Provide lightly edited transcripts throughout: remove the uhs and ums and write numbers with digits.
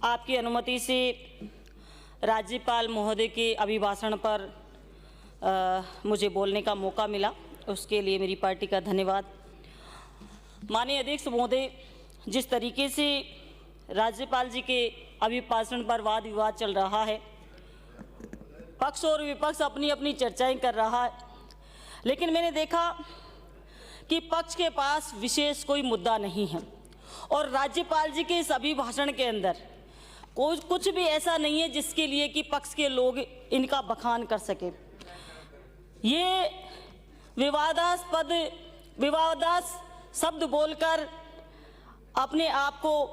आपकी अनुमति से राज्यपाल महोदय के अभिभाषण पर मुझे बोलने का मौका मिला, उसके लिए मेरी पार्टी का धन्यवाद। माननीय अध्यक्ष महोदय, जिस तरीके से राज्यपाल जी के अभिभाषण पर वाद विवाद चल रहा है, पक्ष और विपक्ष अपनी अपनी चर्चाएं कर रहा है, लेकिन मैंने देखा कि पक्ष के पास विशेष कोई मुद्दा नहीं है और राज्यपाल जी के इस अभिभाषण के अंदर कुछ भी ऐसा नहीं है जिसके लिए कि पक्ष के लोग इनका बखान कर सके। ये विवादास्पद शब्द बोलकर अपने आप को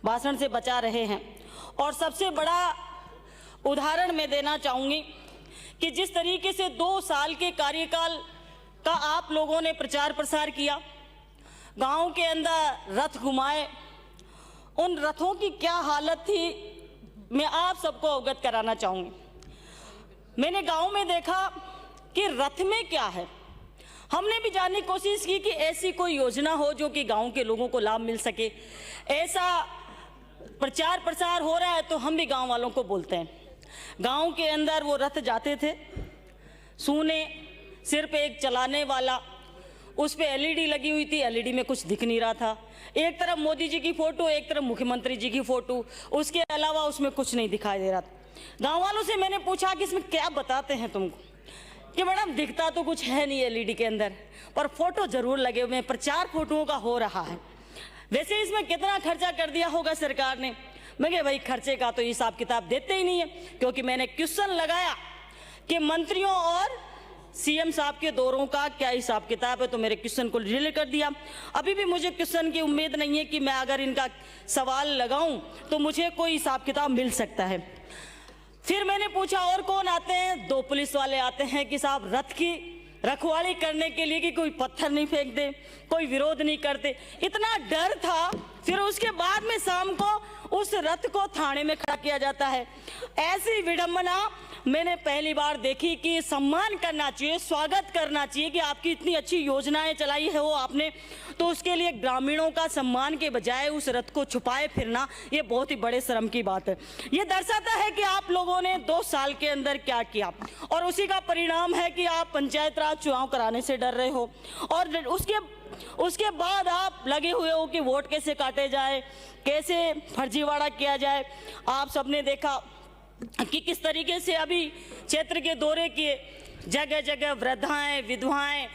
भाषण से बचा रहे हैं। और सबसे बड़ा उदाहरण मैं देना चाहूँगी कि जिस तरीके से 2 साल के कार्यकाल का आप लोगों ने प्रचार प्रसार किया, गांव के अंदर रथ घुमाए, उन रथों की क्या हालत थी मैं आप सबको अवगत कराना चाहूँगी। मैंने गांव में देखा कि रथ में क्या है। हमने भी जानने की कोशिश की कि ऐसी कोई योजना हो जो कि गांव के लोगों को लाभ मिल सके। ऐसा प्रचार प्रसार हो रहा है तो हम भी गांव वालों को बोलते हैं। गांव के अंदर वो रथ जाते थे, सूने, सिर पे एक चलाने वाला, उस पे एलईडी लगी हुई थी, एलईडी में कुछ दिख नहीं रहा था। एक तरफ मोदी जी की फोटो, एक तरफ मुख्यमंत्री जी की फोटो, उसके अलावा उसमें कुछ नहीं दिखाई दे रहा था। गांव वालों से मैंने पूछा कि इसमें क्या बताते हैं तुमको, कि मैडम दिखता तो कुछ है नहीं एलईडी के अंदर, पर फोटो जरूर लगे हुए हैं, प्रचार फोटोओं का हो रहा है। वैसे इसमें कितना खर्चा कर दिया होगा सरकार ने? मैं कहा भाई खर्चे का तो हिसाब किताब देते ही नहीं है, क्योंकि मैंने क्वेश्चन लगाया कि मंत्रियों और सीएम साहब के दौरों का क्या हिसाब किताब है, तो मेरे क्वेश्चन को डिलीट कर दिया। अभी भी मुझे क्वेश्चन की उम्मीद नहीं है कि मैं अगर इनका सवाल लगाऊं तो मुझे कोई हिसाब किताब मिल सकता है। फिर मैंने पूछा और कौन आते हैं? 2 पुलिस वाले आते हैं कि साहब रथ की रखवाली करने के लिए कि कोई पत्थर नहीं फेंक दे, कोई विरोध नहीं करते। इतना डर था। फिर उसके बाद में शाम को उस रथ को थाने में खड़ा किया जाता है। ऐसी विडंबना मैंने पहली बार देखी कि सम्मान करना चाहिए, स्वागत करना चाहिए कि आपकी इतनी अच्छी योजनाएं चलाई है वो आपने, तो उसके लिए ग्रामीणों का सम्मान के बजाय उस रथ को छुपाए फिरना, ये बहुत ही बड़े शर्म की बात है। ये दर्शाता है कि आप लोगों ने 2 साल के अंदर क्या किया, और उसी का परिणाम है कि आप पंचायत राज चुनाव कराने से डर रहे हो और उसके बाद आप लगे हुए हो कि वोट कैसे काटे जाए, कैसे फर्जीवाड़ा किया जाए। आप सबने देखा कि किस तरीके से अभी क्षेत्र के दौरे किए, जगह जगह वृद्धाएं, विधवाएं,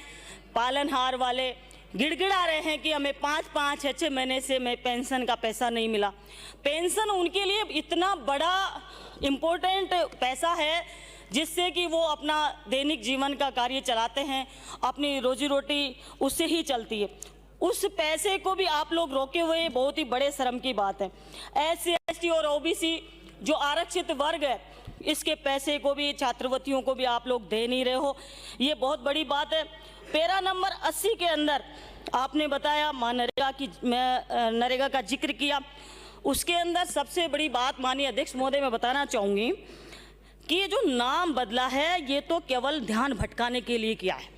पालनहार वाले गिड़गिड़ा रहे हैं कि हमें 5-5, 6-6 महीने से मैं पेंशन का पैसा नहीं मिला। पेंशन उनके लिए इतना बड़ा इम्पोर्टेंट पैसा है जिससे कि वो अपना दैनिक जीवन का कार्य चलाते हैं, अपनी रोजी रोटी उससे ही चलती है। उस पैसे को भी आप लोग रोके हुए, बहुत ही बड़े शर्म की बात है। SC, ST और OBC जो आरक्षित वर्ग है, इसके पैसे को भी, छात्रवृत्तियों को भी आप लोग दे नहीं रहे हो, ये बहुत बड़ी बात है। पैरा नंबर 80 के अंदर आपने बताया नरेगा का जिक्र किया, उसके अंदर सबसे बड़ी बात माननीय अध्यक्ष महोदय मैं बताना चाहूँगी कि ये जो नाम बदला है ये तो केवल ध्यान भटकाने के लिए किया है।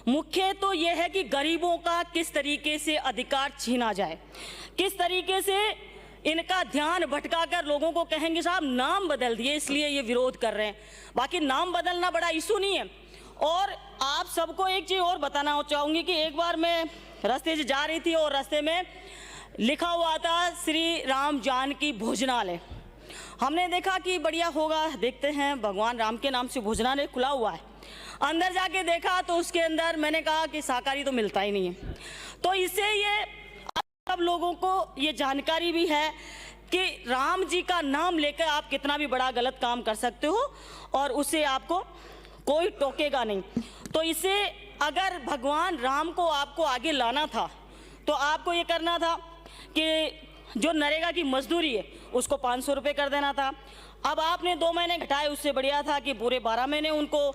मुख्य तो ये है कि गरीबों का किस तरीके से अधिकार छीना जाए, किस तरीके से इनका ध्यान भटकाकर लोगों को कहेंगे साहब नाम बदल दिए इसलिए ये विरोध कर रहे हैं। बाकी नाम बदलना बड़ा इशू नहीं है। और आप सबको एक चीज़ और बताना चाहूँगी कि एक बार मैं रास्ते से जा रही थी और रास्ते में लिखा हुआ था श्री राम जानकी भोजनालय। हमने देखा कि बढ़िया होगा, देखते हैं, भगवान राम के नाम से भोजनालय खुला हुआ है। अंदर जाके देखा तो उसके अंदर मैंने कहा कि शाकाहारी तो मिलता ही नहीं है। तो इससे ये सब लोगों को ये जानकारी भी है कि राम जी का नाम लेकर आप कितना भी बड़ा गलत काम कर सकते हो और उससे आपको कोई टोकेगा नहीं। तो इसे अगर भगवान राम को आपको आगे लाना था तो आपको ये करना था कि जो नरेगा की मजदूरी है उसको 500 रुपये कर देना था। अब आपने 2 महीने घटाए, उससे बढ़िया था कि पूरे 12 महीने उनको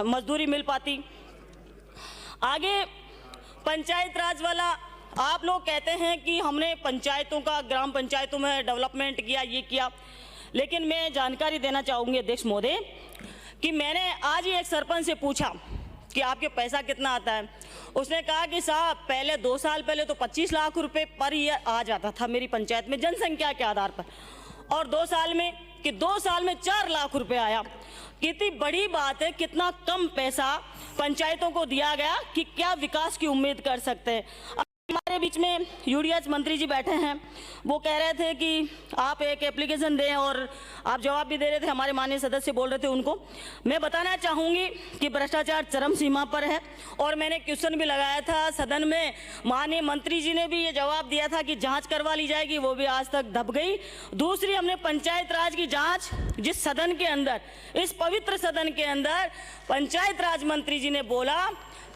मजदूरी मिल पाती। आगे पंचायत राज वाला, आप लोग कहते हैं कि हमने पंचायतों का, ग्राम पंचायतों में डेवलपमेंट किया, ये किया, लेकिन मैं जानकारी देना चाहूँगी अध्यक्ष महोदय कि मैंने आज ही एक सरपंच से पूछा कि आपके पैसा कितना आता है। उसने कहा कि साहब पहले 2 साल पहले तो 25 लाख रुपए पर ईयर आ जाता था मेरी पंचायत में जनसंख्या के आधार पर, और 2 साल में 4 लाख रुपए आया। कितनी बड़ी बात है, कितना कम पैसा पंचायतों को दिया गया कि क्या विकास की उम्मीद कर सकते हैं। हमारे बीच में यूडीएच मंत्री जी बैठे हैं, वो कह रहे थे कि आप एक एप्लीकेशन दें और आप जवाब भी दे रहे थे। हमारे माननीय सदस्य बोल रहे थे उनको। मैं बताना चाहूँगी कि भ्रष्टाचार चरम सीमा पर है, और मैंने क्वेश्चन भी लगाया था सदन में। माननीय मंत्री जी ने भी ये जवाब दिया था कि जांच करवा ली जाएगी, वो भी आज तक दब गई। दूसरी, हमने पंचायत राज की जाँच, जिस सदन के अंदर, इस पवित्र सदन के अंदर पंचायत राज मंत्री जी ने बोला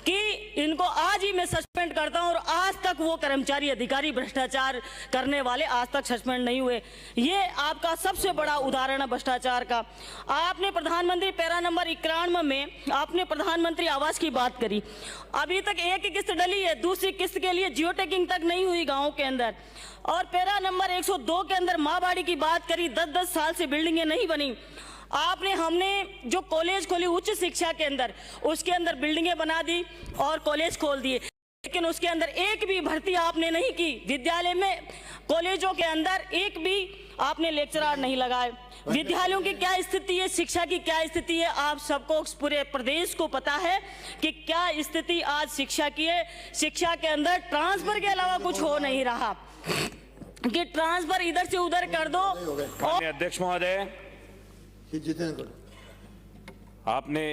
कि इनको आज ही मैं सस्पेंड करता हूं, और आज तक वो कर्मचारी अधिकारी भ्रष्टाचार करने वाले आज तक सस्पेंड नहीं हुए। ये आपका सबसे बड़ा उदाहरण है भ्रष्टाचार का। आपने प्रधानमंत्री पैरा नंबर 91 में आपने प्रधानमंत्री आवास की बात करी, अभी तक एक किस्त डली है, दूसरी किस्त के लिए जियो टैगिंग तक नहीं हुई गाँव के अंदर। और पैरा नंबर 102 के अंदर माँ बाड़ी की बात करी, 10-10 साल से बिल्डिंगें नहीं बनी। हमने जो कॉलेज खोली उच्च शिक्षा के अंदर, उसके अंदर बिल्डिंगें बना दी और कॉलेज खोल दिए, लेकिन उसके अंदर एक भी भर्ती आपने नहीं की। विद्यालय में, कॉलेजों के अंदर एक भी आपने लेक्चरर नहीं लगाए। विद्यालयों की क्या स्थिति है, शिक्षा की क्या स्थिति है, आप सबको, पूरे प्रदेश को पता है कि क्या स्थिति आज शिक्षा की है। शिक्षा के अंदर ट्रांसफर के अलावा कुछ हो नहीं रहा, कि ट्रांसफर इधर से उधर कर दो। अध्यक्ष महोदय, आपने